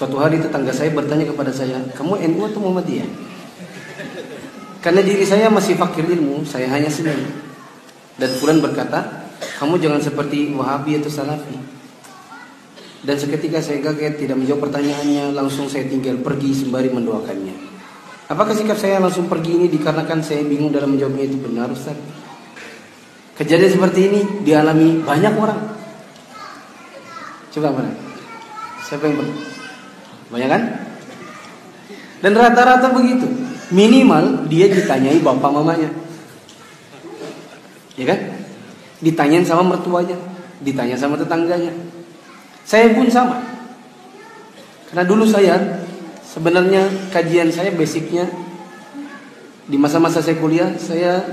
Suatu hari tetangga saya bertanya kepada saya, kamu NU atau Muhammadiyah? Karena diri saya masih fakir ilmu, saya hanya Senin. Dan fulan berkata, kamu jangan seperti Wahabi atau Salafi. Dan seketika saya kaget, tidak menjawab pertanyaannya, langsung saya tinggal pergi sembari mendoakannya. Apakah sikap saya langsung pergi ini dikarenakan saya bingung dalam menjawabnya itu benar, Ustaz? Kejadian seperti ini dialami banyak orang. Coba mana? Siapa yang banyak kan? Dan rata-rata begitu. Minimal dia ditanyai bapak mamanya, ya kan? Ditanyain sama mertuanya, ditanya sama tetangganya. Saya pun sama. Karena dulu saya sebenarnya kajian saya basicnya di masa-masa saya kuliah, saya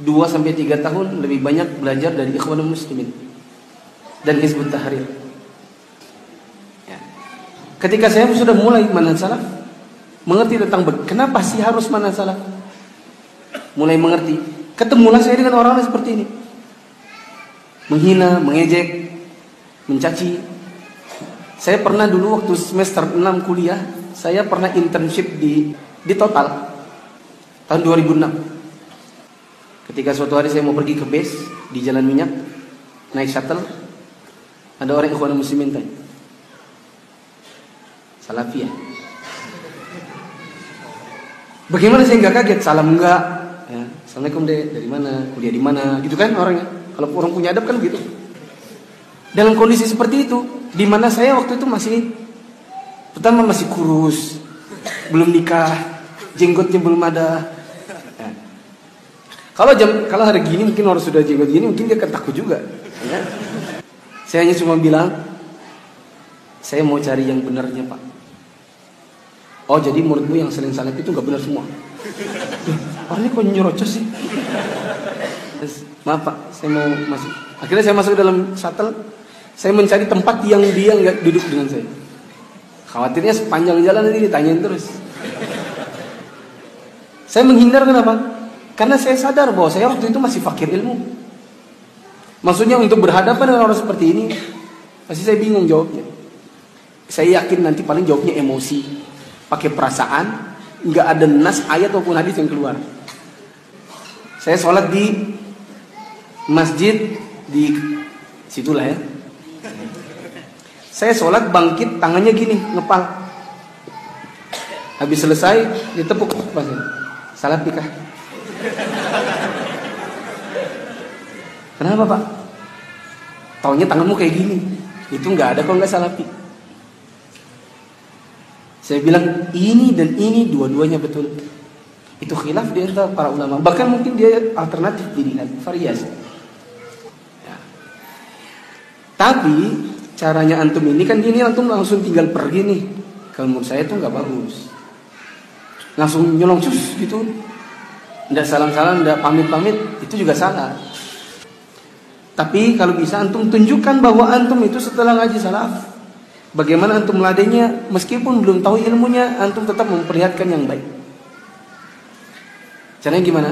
2-3 tahun lebih banyak belajar dari Ikhwanul Muslimin dan Hizbut Tahrir. Ya. Ketika saya sudah mulai manhaj salaf, mengerti tentang kenapa sih harus manhaj salaf, mulai mengerti. Ketemulah saya dengan orang-orang seperti ini, menghina, mengejek, mencaci. Saya pernah dulu waktu semester 6 kuliah, saya pernah internship di Total tahun 2006. Ketika suatu hari saya mau pergi ke base di Jalan Minyak, naik shuttle, ada orang Ikhwanul Muslimin tanya, Salafi ya? Bagaimana saya nggak kaget? Salam enggak? Ya, Assalamualaikum deh, dari mana? Kuliah di mana? Gitu kan orangnya. Kalau orang punya adab kan gitu. Dalam kondisi seperti itu, di mana saya waktu itu pertama masih kurus, belum nikah, jenggotnya belum ada. Ya. Kalau hari gini mungkin orang sudah jenggot gini, mungkin dia akan takut juga. Ya. Saya hanya cuma bilang, saya mau cari yang benarnya Pak. Oh jadi menurutmu yang sering salaf itu nggak benar semua? Orang ini kok nyerocos sih? Maaf Pak, saya mau masuk. Akhirnya saya masuk dalam shuttle. Saya mencari tempat yang dia nggak duduk dengan saya. Khawatirnya sepanjang jalan nanti ditanyain terus. Saya menghindar kenapa? Karena saya sadar bahwa saya waktu itu masih fakir ilmu. Maksudnya untuk berhadapan dengan orang seperti ini, pasti saya bingung jawabnya. Saya yakin nanti paling jawabnya emosi, pakai perasaan, nggak ada nas ayat maupun hadis yang keluar. Saya sholat di masjid di situlah ya. Saya sholat bangkit tangannya gini ngepal. Habis selesai ditepuk pasnya. Salafi kah? Kenapa Pak? Taunya tanganmu kayak gini. Itu nggak ada kalau nggak salafi. Saya bilang ini dan ini dua-duanya betul. Itu khilaf di antara para ulama. Bahkan mungkin dia alternatif dilihat, variasi. Ya. Tapi caranya antum ini kan gini, antum langsung tinggal pergi nih. Kalau menurut saya itu nggak bagus. Langsung nyolong cus gitu. Nggak salam-salam, nggak pamit-pamit, itu juga salah. Tapi kalau bisa antum tunjukkan bahwa antum itu setelah ngaji salaf, bagaimana antum meladainya, meskipun belum tahu ilmunya, antum tetap memperlihatkan yang baik. Caranya gimana?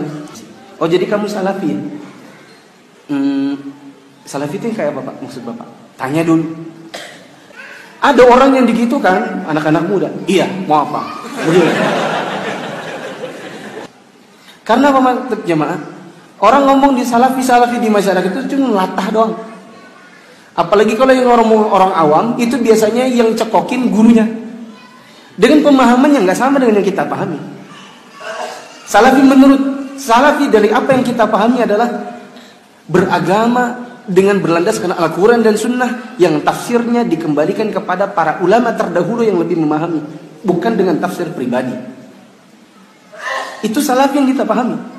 Oh jadi kamu salafi ya? Salafi itu kayak apa Pak? Maksud Bapak? Tanya dulu. Ada orang yang digitu kan, anak-anak muda. Iya, mau apa? Karena apa jemaah? Orang ngomong di salafi di masyarakat itu cuma latah doang. Apalagi kalau yang orang awam itu biasanya yang cekokin gurunya. Dengan pemahaman yang nggak sama dengan yang kita pahami. Salafi dari apa yang kita pahami adalah beragama dengan berlandaskan Al-Quran dan Sunnah yang tafsirnya dikembalikan kepada para ulama terdahulu yang lebih memahami, bukan dengan tafsir pribadi. Itu salafi yang kita pahami.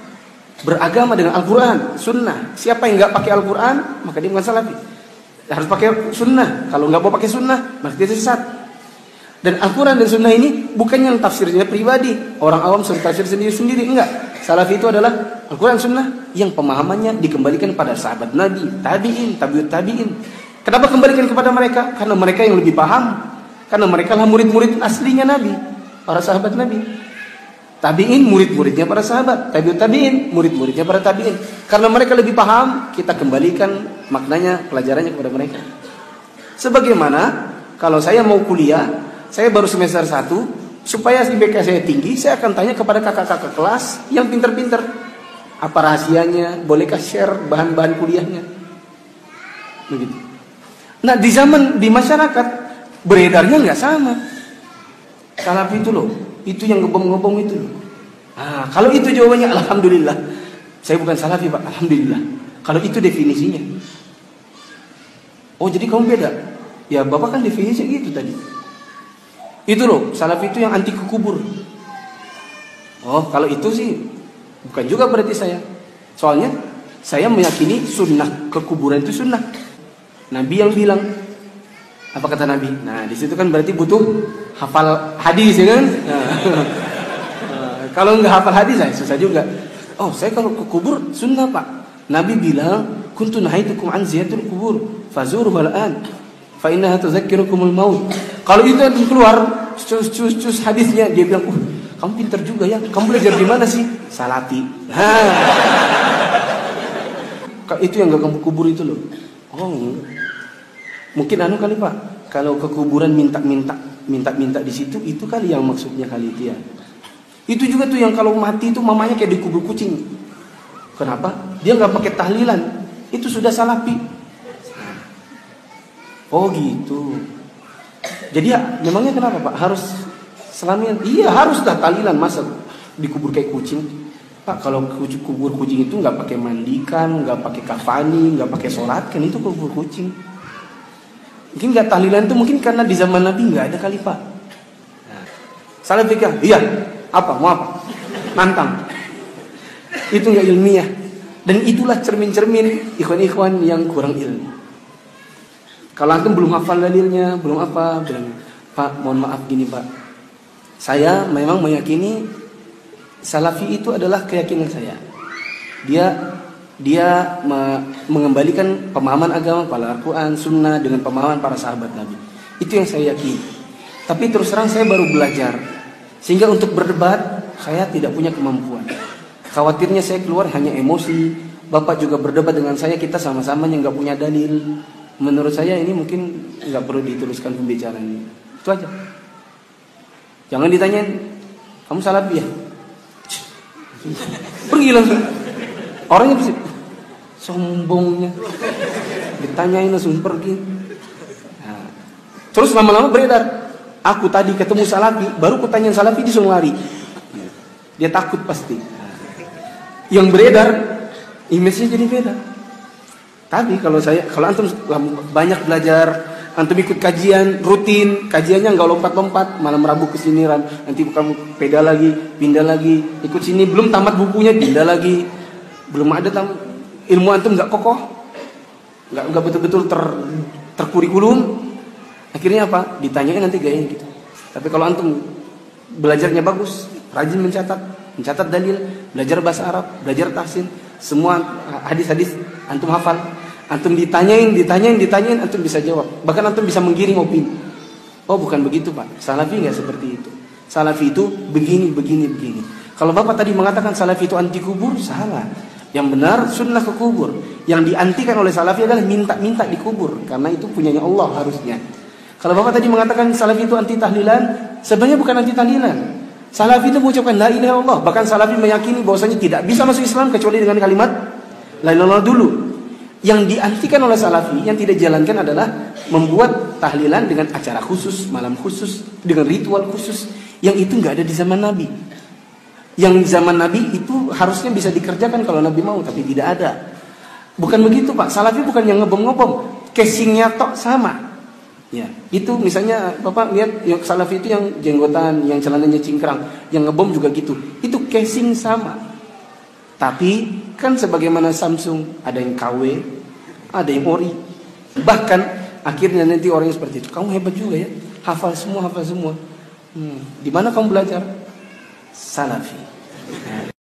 Beragama dengan Al-Quran, Sunnah. Siapa yang nggak pakai Al-Quran, maka dia bukan salafi. Harus pakai Sunnah. Kalau nggak mau pakai Sunnah, maka dia sesat. Dan Al-Quran dan Sunnah ini bukan yang tafsirnya pribadi. Orang awam suruh tafsir sendiri-sendiri. Enggak. Salafi itu adalah Al-Quran Sunnah yang pemahamannya dikembalikan pada sahabat Nabi, tabi'in, tabi'ut tabi'in. Kenapa kembalikan kepada mereka? Karena mereka yang lebih paham. Karena mereka lah murid-murid aslinya Nabi, para sahabat Nabi. Tabi'in murid-muridnya para sahabat, tabi'ut tabi'in murid-muridnya para tabi'in. Karena mereka lebih paham, kita kembalikan maknanya, pelajarannya kepada mereka. Sebagaimana kalau saya mau kuliah, saya baru semester 1, supaya IPK saya tinggi, saya akan tanya kepada kakak-kakak kelas yang pinter-pinter. Apa rahasianya? Bolehkah share bahan-bahan kuliahnya? Begitu. Nah, di masyarakat beredarnya nggak sama. Salafi itu loh, itu yang ngebom-ngebom itu loh. Nah, kalau itu jawabannya alhamdulillah. Saya bukan salafi, Pak. Alhamdulillah. Kalau itu definisinya. Oh, jadi kamu beda. Ya, Bapak kan definisinya gitu tadi. Itu loh, salafi itu yang anti ke kubur. Oh, kalau itu sih bukan juga berarti saya. Soalnya saya meyakini sunnah, ke kuburan itu sunnah. Nabi yang bilang. Apa kata Nabi? Nah, di situ kan berarti butuh hafal hadis, ya kan? Nah, kalau nggak hafal hadis saya susah juga. Oh, saya kalau ke kubur sunnah, Pak. Nabi bilang, "Kuntu nahaitukum an ziyaratil kubur, fazuruha al'an, fa innaha tuzakkirukumul maut." Kalau itu yang keluar cus hadisnya, dia bilang, kamu pintar juga ya. Kamu belajar di mana sih? Salafi. Itu yang nggak kamu kubur itu loh. Oh, mungkin kali Pak. Kalau ke kuburan minta di situ, itu kali yang maksudnya kali itu ya. Itu juga tuh yang kalau mati itu mamanya kayak dikubur kucing. Kenapa? Dia nggak pakai tahlilan. Itu sudah salafi. Oh gitu. Jadi ya, memangnya kenapa Pak? Harus selamian? Iya harus dah tahlilan, masa dikubur kayak kucing. Pak, kalau kubur kucing itu nggak pakai mandikan, nggak pakai kafani, nggak pakai sholat, kan itu kubur kucing. Mungkin nggak tahlilan itu mungkin karena di zaman Nabi nggak ada kali Pak. Nah, salafi kan? Iya. Apa? Mau apa? Nantang. Itu nggak ilmiah. Dan itulah cermin-cermin ikhwan-ikhwan yang kurang ilmu. Kalau antum belum hafal dalilnya, belum apa, bilang, Pak, mohon maaf gini Pak. Saya memang meyakini salafi itu adalah keyakinan saya. Dia mengembalikan pemahaman agama pada Al-Quran, Sunnah dengan pemahaman para sahabat Nabi. Itu yang saya yakini. Tapi terus terang saya baru belajar. Sehingga untuk berdebat saya tidak punya kemampuan. Khawatirnya saya keluar hanya emosi. Bapak juga berdebat dengan saya, kita sama-sama yang nggak punya dalil. Menurut saya ini mungkin nggak perlu diteruskan pembicaraan ini. Itu aja. Jangan ditanyain, kamu salafi ya? Pergi langsung. Orangnya bisa sombongnya. Ditanyain langsung pergi. Nah, terus lama-lama beredar. Aku tadi ketemu salafi, baru kutanyain salafi disuruh lari. Dia takut pasti. Yang beredar, image-nya jadi beda. Tapi kalau antum banyak belajar, antum ikut kajian rutin, kajiannya nggak lompat-lompat, malam Rabu kesini, nanti kamu pindah lagi, ikut sini, belum tamat bukunya, pindah lagi, belum ada ilmu antum nggak kokoh, nggak betul-betul terkurikulum. Akhirnya apa? Ditanyain nanti gayanya gitu. Tapi kalau antum belajarnya bagus, rajin mencatat dalil, belajar bahasa Arab, belajar tahsin, semua hadis-hadis antum hafal, antum ditanyain, antum bisa jawab. Bahkan antum bisa menggiring opini. Oh, bukan begitu, Pak. Salafi enggak seperti itu. Salafi itu begini. Kalau Bapak tadi mengatakan salafi itu anti kubur, salah. Yang benar sunnah ke kubur. Yang diantikan oleh salafi adalah minta dikubur, karena itu punyanya Allah harusnya. Kalau Bapak tadi mengatakan salafi itu anti tahlilan, sebenarnya bukan anti tahlilan. Salafi itu mengucapkan la ilaha illallah. Bahkan salafi meyakini bahwasanya tidak bisa masuk Islam kecuali dengan kalimat la ilaha illallah dulu. Yang diantikan oleh salafi, yang tidak dijalankan adalah membuat tahlilan dengan acara khusus, malam khusus, dengan ritual khusus. Yang itu nggak ada di zaman Nabi. Yang zaman Nabi itu harusnya bisa dikerjakan kalau Nabi mau, tapi tidak ada. Bukan begitu Pak. Salafi bukan yang ngebom-ngebom, casingnya tok sama. Ya, itu misalnya Bapak lihat yang salafi itu yang jenggotan, yang celananya cingkrang, yang ngebom juga gitu. Itu casing sama. Tapi kan sebagaimana Samsung, ada yang KW, ada yang ori. Bahkan akhirnya nanti orang yang seperti itu, kamu hebat juga ya, hafal semua. Di mana kamu belajar? Salafi.